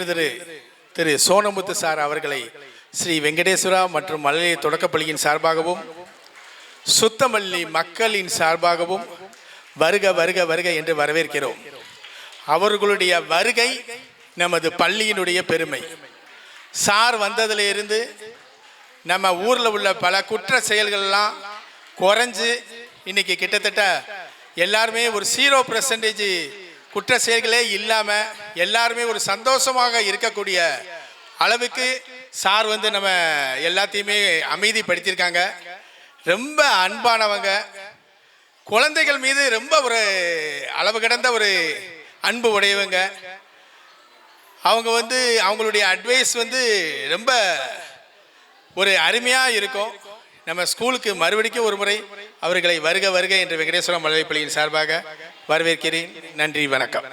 உயர்திரு திரு சோனமுத்து சார் அவர்களை ஸ்ரீ வெங்கடேஸ்வரா மற்றும் மழலை தொடக்கப்பள்ளியின் சார்பாகவும் சுத்தமல்லி மக்களின் சார்பாகவும் வருக வருக வருக என்று வரவேற்கிறோம். அவர்களுடைய வருகை நமது பள்ளியினுடைய பெருமை. சார் வந்ததிலிருந்து நம்ம ஊரில் உள்ள பல குற்ற செயல்கள்லாம் குறைஞ்சு இன்னைக்கு கிட்டத்தட்ட எல்லாருமே ஒரு 0% குற்ற செயல்களே இல்லாமல் எல்லாருமே ஒரு சந்தோஷமாக இருக்கக்கூடிய அளவுக்கு சார் வந்து நம்ம எல்லாத்தையுமே அமைதிப்படுத்தியிருக்காங்க. ரொம்ப அன்பானவங்க, குழந்தைகள் மீது ரொம்ப ஒரு அளவு கடந்த ஒரு அன்பு உடையவங்க. அவங்க வந்து அவங்களுடைய அட்வைஸ் வந்து ரொம்ப ஒரு அருமையாக இருக்கும். நம்ம ஸ்கூலுக்கு மறுபடிக்கும் ஒரு முறை அவர்களை வருக வருக என்று வெங்கடேஸ்வரம் மழலைப்பள்ளியின் சார்பாக வரவேற்கிறேன். நன்றி, வணக்கம்.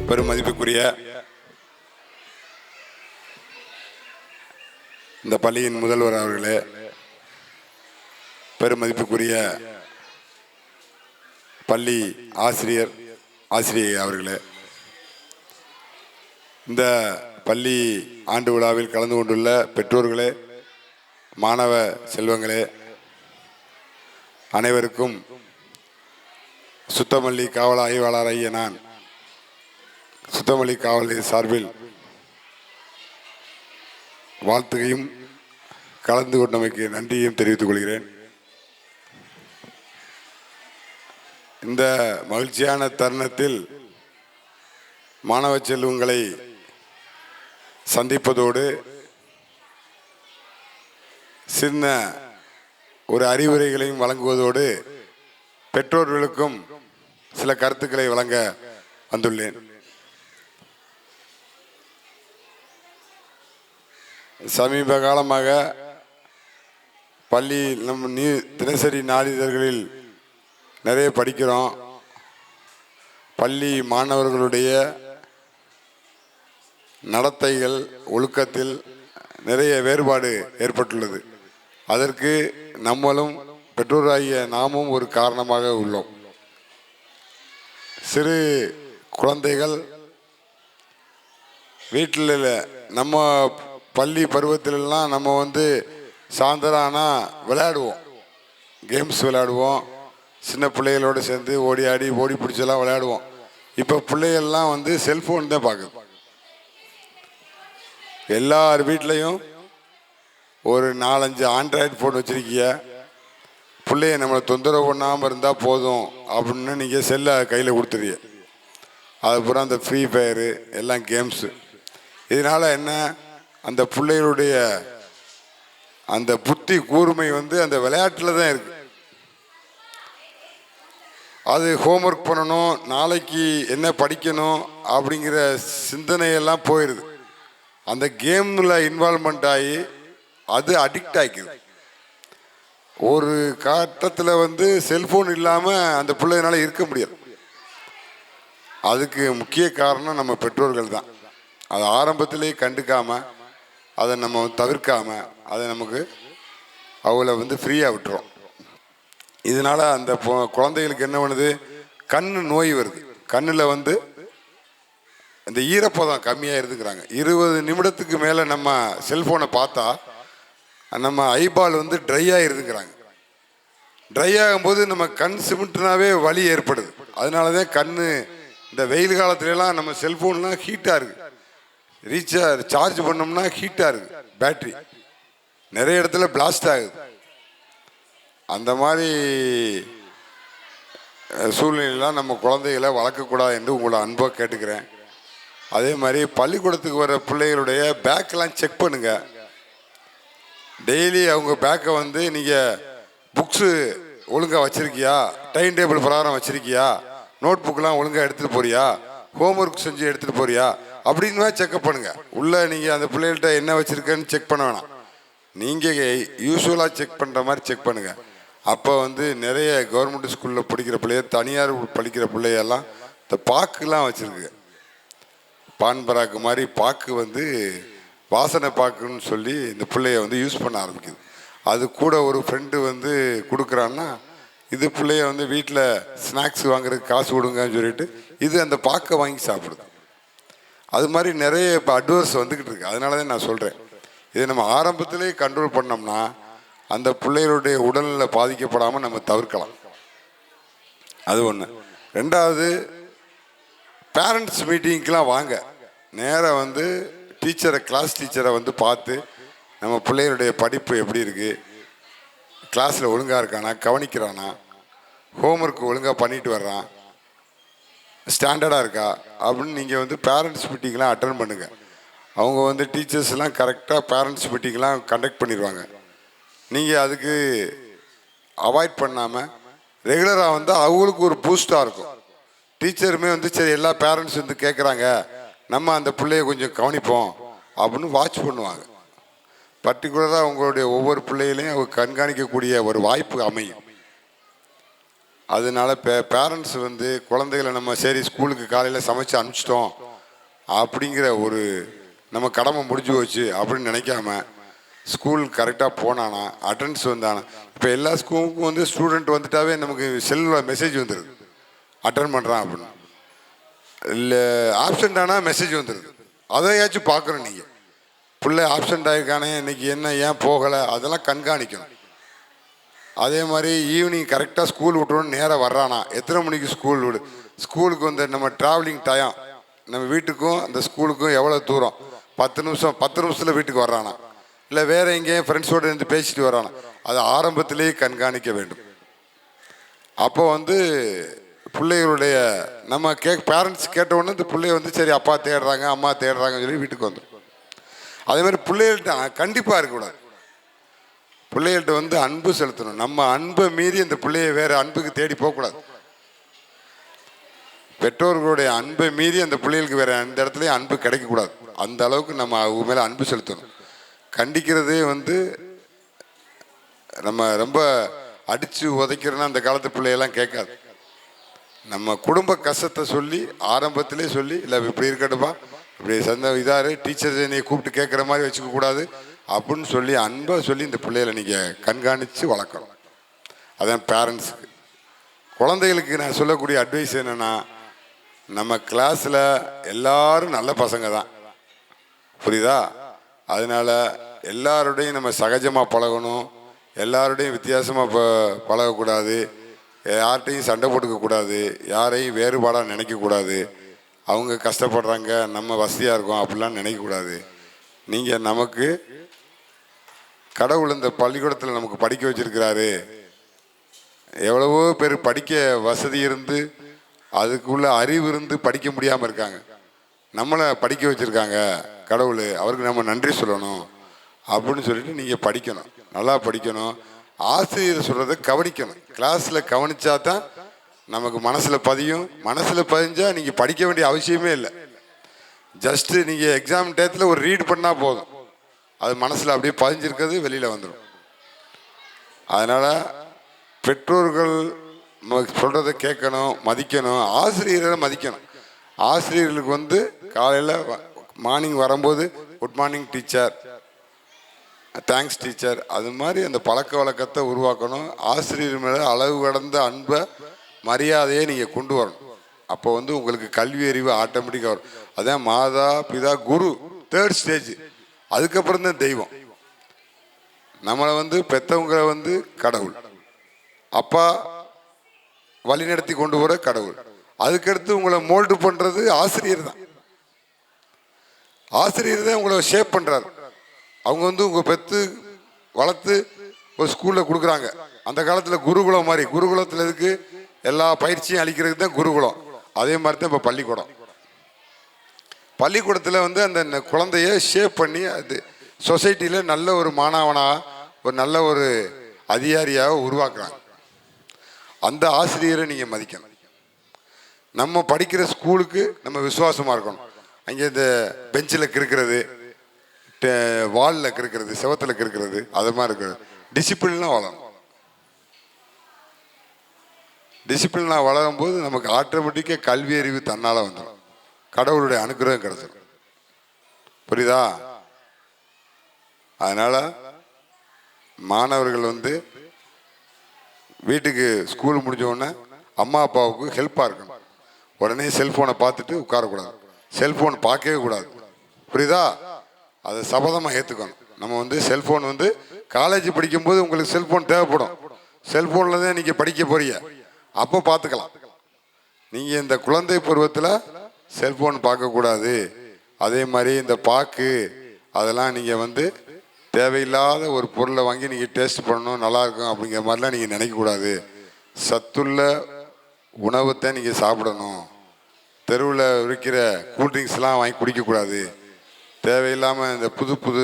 பெருமதிப்புக்குரிய இந்த பள்ளியின் முதல்வர் அவர்களே, பெருமதிப்புக்குரிய பள்ளி ஆசிரியை அவர்களே, இந்த பள்ளி ஆண்டு விழாவில் கலந்து கொண்டுள்ள பெற்றோர்களே, மாணவ செல்வங்களே, அனைவருக்கும் சுத்தமல்லி காவல் ஆய்வாளராகிய நான் சுத்தமல்லி காவல் சார்பில் வாழ்த்துகையும் கலந்து கொண்டமைக்கு நன்றியையும் தெரிவித்துக் கொள்கிறேன். இந்த மகிழ்ச்சியான தருணத்தில் மாணவ செல்வங்களை சந்திப்பதோடு சின்ன ஒரு அறிவுரைகளையும் வழங்குவதோடு பெற்றோர்களுக்கும் சில கருத்துக்களை வழங்க வந்துள்ளேன். சமீப காலமாக பள்ளி நம்ம தினசரி நாளிதழ்களில் நிறைய படிக்கிறோம். பள்ளி மாணவர்களுடைய நடத்தைகள், ஒழுக்கத்தில் நிறைய வேறுபாடு ஏற்பட்டுள்ளது. அதற்கு நம்மளும் பெற்றோராகிய நாமும் ஒரு காரணமாக உள்ளோம். சிறு குழந்தைகள் வீட்டில் நம்ம பள்ளி பருவத்திலெல்லாம் நம்ம வந்து சாயந்தரம் ஆனால் விளையாடுவோம், கேம்ஸ் விளையாடுவோம், சின்ன பிள்ளைகளோடு சேர்ந்து ஓடி ஆடி ஓடி பிடிச்செல்லாம் விளையாடுவோம். இப்போ பிள்ளைகள்லாம் வந்து செல்ஃபோன் தான் பார்க்குது. எல்லார் வீட்லேயும் ஒரு 4-5 ஆண்ட்ராய்டு ஃபோன் வச்சுருக்கீங்க. பிள்ளைய நம்மளை தொந்தரவு பண்ணாமல் இருந்தால் போதும் அப்படின்னு நீங்கள் செல்லை கையில் கொடுத்துருவீங்க. அதுக்கப்புறம் அந்த ஃப்ரீ ஃபயரு எல்லாம் கேம்ஸு. இதனால் என்ன, அந்த பிள்ளைகளுடைய அந்த புத்தி கூர்மை வந்து அந்த விளையாட்டில் தான் இருக்குது. அது ஹோம்ஒர்க் பண்ணணும், நாளைக்கு என்ன படிக்கணும் அப்படிங்கிற சிந்தனையெல்லாம் போயிடுது. அந்த கேமில் இன்வால்மெண்ட் ஆகி அது அடிக்ட் ஆகிக்குது. ஒரு கட்டத்தில் வந்து செல்ஃபோன் இல்லாமல் அந்த பிள்ளைனால இருக்க முடியாது. அதுக்கு முக்கிய காரணம் நம்ம பெற்றோர்கள் தான். அதை ஆரம்பத்திலேயே கண்டுக்காமல், அதை நம்ம தவிர்க்காமல், அதை நமக்கு அவளை வந்து ஃப்ரீயாக விட்டுறோம். இதனால் அந்த குழந்தைகளுக்கு என்ன பண்ணுது, கண் நோய் வருது. கண்ணில் வந்து இந்த ஈரப்பதம் கம்மியாக இருந்துக்கிறாங்க. 20 நிமிடத்துக்கு மேலே நம்ம செல்ஃபோனை பார்த்தா நம்ம ஐபால் வந்து ட்ரை ஆகிருந்துக்கிறாங்க. ட்ரை ஆகும்போது நம்ம கண் சிமிட்டுனாவே வலி ஏற்படுது. அதனால தான் கண் இந்த வெயில் காலத்துலலாம் நம்ம செல்ஃபோன்லாம் ஹீட்டாக இருக்குது. சார்ஜ் பண்ணோம்னா ஹீட்டாக இருக்குது, பேட்ரி நிறைய இடத்துல பிளாஸ்ட் ஆகுது. அந்த மாதிரி சூழ்நிலையெல்லாம் நம்ம குழந்தைகளை வளர்க்கக்கூடாது என்று உங்களை அன்பாக கேட்டுக்கிறேன். அதே மாதிரி பள்ளிக்கூடத்துக்கு வர பிள்ளைகளுடைய பேக்கெல்லாம் செக் பண்ணுங்கள். டெய்லி அவங்க பேக்கை வந்து நீங்கள் புக்ஸு ஒழுங்காக வச்சுருக்கியா, டைம் டேபிள் பிரகாரம் வச்சுருக்கியா, நோட் புக்கெலாம் ஒழுங்காக எடுத்துகிட்டு போறியா, ஹோம்ஒர்க் செஞ்சு எடுத்துகிட்டு போறியா அப்படின்னு செக்அப் பண்ணுங்கள். உள்ளே நீங்கள் அந்த பிள்ளைகள்கிட்ட என்ன வச்சுருக்கேன்னு செக் பண்ண வேணாம். நீங்கள் யூஸ்வலாக செக் பண்ணுற மாதிரி செக் பண்ணுங்கள். அப்போ வந்து நிறைய கவர்மெண்ட் ஸ்கூலில் படிக்கிற பிள்ளைய, தனியார் படிக்கிற பிள்ளையெல்லாம் இந்த பாக்குலாம் வச்சுருக்கு. பான் பராக்கு மாதிரி பாக்கு வந்து வாசனை பாக்குன்னு சொல்லி இந்த பிள்ளைய வந்து யூஸ் பண்ண ஆரம்பிக்குது. அது கூட ஒரு ஃப்ரெண்டு வந்து கொடுக்குறான்னா இது பிள்ளைய வந்து வீட்டில் ஸ்நாக்ஸ் வாங்குறதுக்கு காசு கொடுங்கன்னு சொல்லிட்டு இது அந்த பாக்கை வாங்கி சாப்பிடுது. அது மாதிரி நிறைய இப்போ அட்வர்ஸ் வந்துக்கிட்டு இருக்கு. அதனால தான் நான் சொல்கிறேன், இதை நம்ம ஆரம்பத்திலே கண்ட்ரோல் பண்ணோம்னா அந்த பிள்ளைகளுடைய உடல்நிலை பாதிக்கப்படாமல் நம்ம தவிர்க்கலாம். அது ஒன்று. ரெண்டாவது, பேரண்ட்ஸ் மீட்டிங்க்கெலாம் வாங்க, நேராக வந்து டீச்சரை, கிளாஸ் டீச்சரை வந்து பார்த்து நம்ம பிள்ளைகளுடைய படிப்பு எப்படி இருக்குது, கிளாஸில் ஒழுங்காக இருக்கானா, கவனிக்கிறானா, ஹோம்ஒர்க் ஒழுங்காக பண்ணிட்டு வர்றான், ஸ்டாண்டர்டாக இருக்கா அப்படின்னு நீங்கள் வந்து பேரண்ட்ஸ் மீட்டிங்லாம் அட்டன் பண்ணுங்கள். அவங்க வந்து டீச்சர்ஸ்லாம் கரெக்டாக பேரண்ட்ஸ் மீட்டிங்லாம் கண்டக்ட் பண்ணிடுவாங்க. நீங்கள் அதுக்கு அவாய்ட் பண்ணாமல் ரெகுலராக வந்து அவங்களுக்கு ஒரு பூஸ்டாக இருக்கும். டீச்சருமே வந்து சரி எல்லா பேரண்ட்ஸ் வந்து கேட்குறாங்க, நம்ம அந்த பிள்ளைய கொஞ்சம் கவனிப்போம் அப்படின்னு வாட்ச் பண்ணுவாங்க. பர்டிகுலராக உங்களுடைய ஒவ்வொரு பிள்ளைகளையும் அவங்க கண்காணிக்கக்கூடிய ஒரு வாய்ப்பு அமையும். அதனால பேரண்ட்ஸ் வந்து குழந்தைகளை நம்ம சரி ஸ்கூலுக்கு காலையில் சமைச்சு அனுப்பிச்சிட்டோம் அப்படிங்கிற ஒரு நம்ம கடமை முடிஞ்சு போச்சு அப்படின்னு நினைக்காம ஸ்கூல் கரெக்டாக போனானா, அட்டெண்டன்ஸ் வந்தானா. இப்போ எல்லா ஸ்கூலுக்கும் வந்து ஸ்டூடெண்ட் வந்துட்டாவே நமக்கு செல்லில் மெசேஜ் வந்துடுது அட்டன் பண்ணுறான் அப்படின்னு. இல்லை ஆப்சண்ட் ஆனால் மெசேஜ் வந்துடுது. அதையாச்சும் பார்க்குறோம். நீங்கள் பிள்ளை ஆப்சண்ட் ஆகிருக்கானே, இன்னைக்கு என்ன, ஏன் போகலை, அதெல்லாம் கண்காணிக்கணும். அதே மாதிரி ஈவினிங் கரெக்டாக ஸ்கூல் விட்டுறோன்னு நேராக வர்றானா, எத்தனை மணிக்கு ஸ்கூல் விடு, ஸ்கூலுக்கு வந்து நம்ம ட்ராவலிங் டைம், நம்ம வீட்டுக்கும் அந்த ஸ்கூலுக்கும் எவ்வளோ தூரம், 10 நிமிஷத்தில் வீட்டுக்கு வர்றானா, இல்லை வேறு எங்கேயும் ஃப்ரெண்ட்ஸோடு இருந்து பேசிட்டு வர்றானா, அதை ஆரம்பத்திலேயே கண்காணிக்க வேண்டும். அப்போ வந்து பிள்ளைகளுடைய நம்ம பேரண்ட்ஸ் கேட்ட உடனே இந்த பிள்ளைய வந்து சரி அப்பா தேடுறாங்க, அம்மா தேடுறாங்கன்னு சொல்லி வீட்டுக்கு வந்துடும். அதே மாதிரி பிள்ளைகள்கிட்ட கண்டிப்பாக இருக்கக்கூடாது. பிள்ளைகள்கிட்ட வந்து அன்பு செலுத்தணும். நம்ம அன்பை மீறி அந்த பிள்ளைய வேறு அன்புக்கு தேடி போகக்கூடாது. பெற்றோர்களுடைய அன்பை மீறி அந்த பிள்ளைகளுக்கு வேறு அந்த இடத்துலையும் அன்பு கிடைக்கக்கூடாது. அந்த அளவுக்கு நம்ம அவங்க மேலே அன்பு செலுத்தணும். கண்டிக்கிறதே வந்து நம்ம ரொம்ப அடித்து உதைக்கிறோன்னா அந்த காலத்து பிள்ளையெல்லாம் கேட்காது. நம்ம குடும்ப கஷ்டத்தை சொல்லி ஆரம்பத்திலே சொல்லி, இல்லை இப்படி இருக்கட்டுப்பா, இப்படி இதாரு டீச்சர்ஸ் என்னை கூப்பிட்டு கேட்குற மாதிரி வச்சுக்க கூடாது அப்படின்னு சொல்லி அன்பை சொல்லி இந்த பிள்ளைகளை நீங்கள் கண்காணித்து வளர்க்கணும். அதான் பேரண்ட்ஸுக்கு. குழந்தைகளுக்கு நான் சொல்லக்கூடிய அட்வைஸ் என்னென்னா, நம்ம கிளாஸில் எல்லாரும் நல்ல பசங்க தான், புரியுதா? அதனால் எல்லாரோடையும் நம்ம சகஜமாக பழகணும், எல்லாரோடையும் வித்தியாசமாக பழகக்கூடாது, யார்கிட்டையும் சண்டை போட்டுக்கக்கூடாது, யாரையும் வேறுபாடாக நினைக்கக்கூடாது, அவங்க கஷ்டப்படுறாங்க நம்ம வசதியாக இருக்கோம் அப்படிலாம் நினைக்கக்கூடாது. நீங்கள் நமக்கு கடவுள் இந்த பள்ளிக்கூடத்தில் நமக்கு படிக்க வச்சிருக்கிறாரு, எவ்வளவோ பேர் படிக்க வசதி இருந்து அதுக்குள்ள அறிவு இருந்து படிக்க முடியாமல் இருக்காங்க, நம்மளை படிக்க வச்சுருக்காங்க கடவுள், அவருக்கு நம்ம நன்றி சொல்லணும் அப்படின்னு சொல்லிட்டு நீங்கள் படிக்கணும், நல்லா படிக்கணும். ஆசிரியர் சொல்கிறத கவனிக்கணும். கிளாஸில் கவனித்தா தான் நமக்கு மனசில் பதியும். மனசில் பதிஞ்சால் நீங்கள் படிக்க வேண்டிய அவசியமே இல்லை. ஜஸ்ட்டு நீங்கள் எக்ஸாம் டயத்தில் ஒரு ரீட் பண்ணால் போதும், அது மனசில் அப்படியே பதிஞ்சிருக்கிறது வெளியில் வந்துடும். அதனால் பெற்றோர்கள் சொல்கிறத கேட்கணும், மதிக்கணும், ஆசிரியரை மதிக்கணும். ஆசிரியர்களுக்கு வந்து காலையில் மார்னிங் வரும்போது good morning teacher, thanks teacher, அது மாதிரி அந்த பழக்க வழக்கத்தை உருவாக்கணும். ஆசிரியர் மேலே அளவு கடந்த அன்பை மரியாதையை நீங்கள் கொண்டு வரணும். அப்போ வந்து உங்களுக்கு கல்வி அறிவு ஆட்டோமேட்டிக்காக வரும். அதான் மாதா பிதா குரு 3rd ஸ்டேஜ். அதுக்கப்புறம் தான் தெய்வம். நம்மளை வந்து பெற்றவங்க வந்து கடவுள், அப்பா வழிநடத்தி கொண்டு வர கடவுள், அதுக்கடுத்து உங்களை மோல்டு பண்ணுறது ஆசிரியர் தான். ஆசிரியர் தான் உங்களை ஷேப் பண்ணுறாரு. அவங்க வந்து உங்கள் பெற்று வளர்த்து ஒரு ஸ்கூலில் கொடுக்குறாங்க. அந்த காலத்தில் குருகுலம் மாதிரி, குருகுலத்தில் இருக்கு எல்லா பயிற்சியும் அளிக்கிறதுக்கு தான் குருகுலம். அதே மாதிரி தான் இப்போ பள்ளிக்கூடம். பள்ளிக்கூடத்தில் வந்து அந்த குழந்தைய ஷேப் பண்ணி அது சொசைட்டியில் நல்ல ஒரு மாணவனாக, ஒரு நல்ல ஒரு அதிகாரியாக உருவாக்குறாங்க. அந்த ஆசிரியரை நீங்கள் மதிக்கணும். நம்ம படிக்கிற ஸ்கூலுக்கு நம்ம விசுவாசமாக இருக்கணும். அங்கே இந்த பெஞ்சில் கிறுக்கிறது, வாலில் கிறுக்கிறது, செவத்தில் கிறுக்கிறது, அது மாதிரி இருக்கிறது டிசிப்ளின்லாம் வளரணும். டிசிப்ளினாக வளரும்போது நமக்கு ஆட்டோமேட்டிக்காக கல்வி அறிவு தன்னால் வந்துடும், கடவுளுடைய அனுகிரகம் கிடைச்சிடும். புரியுதா? அதனால் மாணவர்கள் வந்து வீட்டுக்கு ஸ்கூல் முடிஞ்ச உடனே அம்மா அப்பாவுக்கு ஹெல்ப்பாக இருக்கணும். உடனே செல்ஃபோனை பார்த்துட்டு உட்காரக்கூடாது, செல்ஃபோன் பார்க்கவே கூடாது. புரியுதா? அதை சபதமாக ஏற்றுக்கணும். நம்ம வந்து செல்ஃபோன் வந்து காலேஜ் படிக்கும்போது உங்களுக்கு செல்ஃபோன் தேவைப்படும். செல்ஃபோனில் தான் நீங்கள் படிக்க போறீங்க, அப்போ பார்த்துக்கலாம். நீங்கள் இந்த குழந்தை பருவத்தில் செல்ஃபோன் பார்க்கக்கூடாது. அதே மாதிரி இந்த பாக்கு அதெல்லாம் நீங்கள் வந்து தேவையில்லாத ஒரு பொருளை வாங்கி நீங்கள் டேஸ்ட் பண்ணணும், நல்லாயிருக்கும் அப்படிங்கிற மாதிரிலாம் நீங்கள் நினைக்கக்கூடாது. சத்துள்ள உணவுத்தை நீங்கள் சாப்பிடணும். தெருவில் விற்கிற கூல்ட்ரிங்க்ஸ்லாம் வாங்கி குடிக்கக்கூடாது. தேவையில்லாமல் இந்த புது புது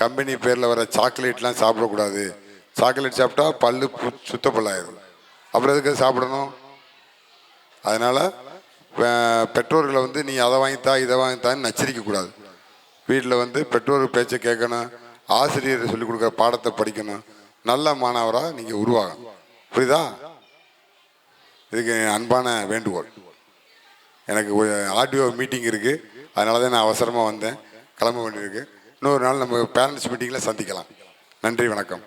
கம்பெனி பேரில் வர சாக்லேட்லாம் சாப்பிடக்கூடாது. சாக்லேட் சாப்பிட்டா பல்லு சுத்தப்பல்லாயிரும். அப்புறம் எதுக்கு சாப்பிடணும்? அதனால் பெற்றோர்களை வந்து நீ அதை வாங்கித்தா இதை வாங்கித்தான்னு நச்சரிக்கக்கூடாது. வீட்டில் வந்து பெற்றோர் பேச்சை கேட்கணும், ஆசிரியர் சொல்லிக் கொடுக்குற பாடத்தை படிக்கணும், நல்ல மாணவராக நீங்கள் உருவாகணும். புரியுதா? இதுக்கு அன்பான வேண்டுகோள். எனக்கு ஆடியோ மீட்டிங் இருக்குது, அதனால தான் நான் அவசரமாக வந்தேன், கிளம்ப வேண்டியிருக்கு. இன்னொரு நாள் நம்ம பேரண்ட்ஸ் மீட்டிங்கில் சந்திக்கலாம். நன்றி, வணக்கம்.